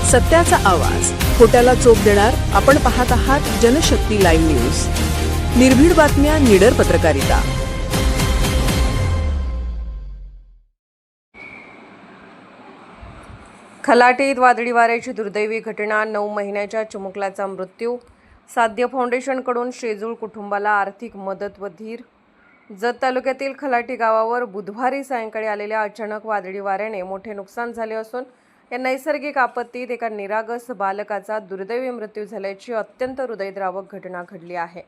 सत्याचा आवाज, खोट्याला चोप देणार. आपण पाहत आहात जनशक्ती लाईव्ह न्यूज. निर्भीड बातम्या, निडर पत्रकारिता. खलाटीत वादळी वाऱ्याची दुर्दैवी घटना. 9 महिन्याच्या चिमुकल्याचा मृत्यू. साध्य फाउंडेशनकडून शेजूळ कुटुंबाला आर्थिक मदत व धीर. जत तालुक्यातील खलाटी गावावर बुधवारी सायंकाळी आलेल्या अचानक वादळी वाऱ्याने मोठे नुकसान झाले असून या नैसर्गिक आपत्तीत एका निरागस बालकाचा दुर्दैवी मृत्यू झाल्याची अत्यंत हृदयद्रावक घटना घडली आहे.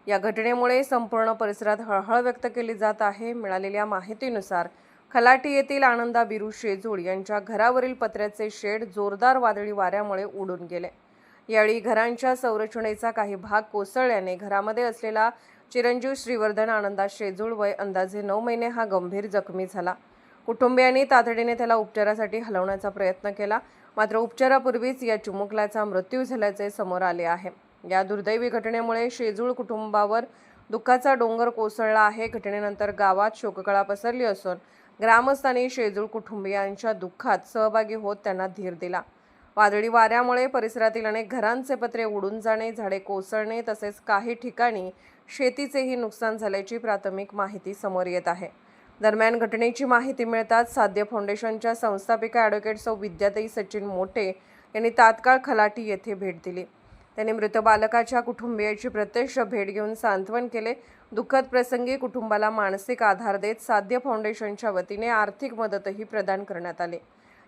या घटनेमुळे संपूर्ण परिसरात हळहळ व्यक्त केली जात आहे. मिळालेल्या माहितीनुसार खलाटी येथील आनंदा बिरू शेजूळ यांच्या घरावरील पत्र्याचे शेड जोरदार वादळी वाऱ्यामुळे उडून गेले. यावेळी घरांच्या संरचनेचा काही भाग कोसळल्याने घरामध्ये असलेला चिरंजीव श्रीवर्धन आनंदा शेजूळ वय अंदाजे 9 महिने हा गंभीर जखमी झाला. कुटुंबियांनी तातडीने त्याला उपचारासाठी हलवण्याचा प्रयत्न केला, मात्र उपचारापूर्वीच या चिमुकल्याचा मृत्यू झाल्याचे समोर आले आहे. या दुर्दैवी घटनेमुळे शेजूळ कुटुंबावर दुःखाचा डोंगर कोसळला आहे. घटनेनंतर गावात शोककळा पसरली असून ग्रामस्थांनी शेजूळ कुटुंबियांच्या दुःखात सहभागी होत त्यांना धीर दिला. वादळी वाऱ्यामुळे परिसरातील अनेक घरांचे पत्रे उडून जाणे, झाडे कोसळणे तसेच काही ठिकाणी शेतीचेही नुकसान झाल्याची प्राथमिक माहिती समोर येत आहे. दरम्यान घटनेची माहिती मिळताच साध्य फाउंडेशनच्या संस्थापिका ॲडव्होकेट सौ विद्याताई सचिन मोठे यांनी तात्काळ खलाटी येथे भेट दिली. त्यांनी मृत बालकाच्या कुटुंबियाची प्रत्यक्ष भेट घेऊन सांत्वन केले. दुःखद प्रसंगी कुटुंबाला मानसिक आधार देत साध्य फाउंडेशनच्या वतीने आर्थिक मदतही प्रदान करण्यात आली.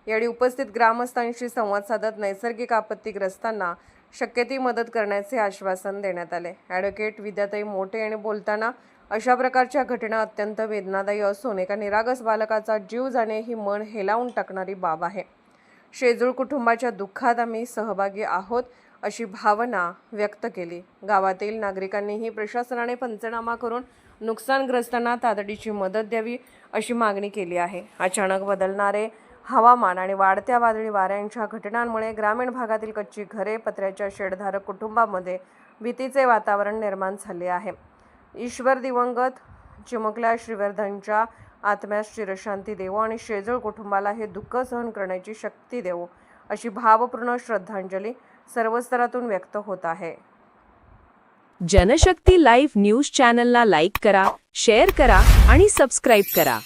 यावेळी उपस्थित ग्रामस्थांशी संवाद साधत नैसर्गिक आपत्तीग्रस्तांना शक्य ती मदत करण्याचे आश्वासन देण्यात आले. ॲडव्होकेट विद्याताई मोठे यांनी बोलताना अशा प्रकारच्या घटना अत्यंत वेदनादायी असून एका निरागस बालकाचा जीव जाणे ही मन हेलावून टाकणारी बाब आहे. शेजूळ कुटुंबाच्या दुःखात आम्ही सहभागी आहोत अशी भावना व्यक्त केली. गावातील नागरिकांनीही प्रशासनाने पंचनामा करून नुकसानग्रस्तांना तातडीची मदत द्यावी अशी मागणी केली आहे. अचानक बदलणारे हवामान आणि वाढत्या वादळी वाऱ्यांच्या घटनांमुळे ग्रामीण भागातील कच्ची घरे, पत्र्याच्या शेडधारक कुटुंबामध्ये भीतीचे वातावरण निर्माण झाले आहे. ईश्वर दिवंगत चिमुकल्या श्रीवर्धनच्या आत्म्यास चिरशांती देवो आणि शेजूळ कुटुंबाला हे दुःख सहन करण्याची शक्ती देवो अशी भावपूर्ण श्रद्धांजली सर्व स्तरातून व्यक्त होत आहे. जनशक्ती लाईव्ह न्यूज चॅनलला लाईक करा, शेअर करा आणि सबस्क्राईब करा.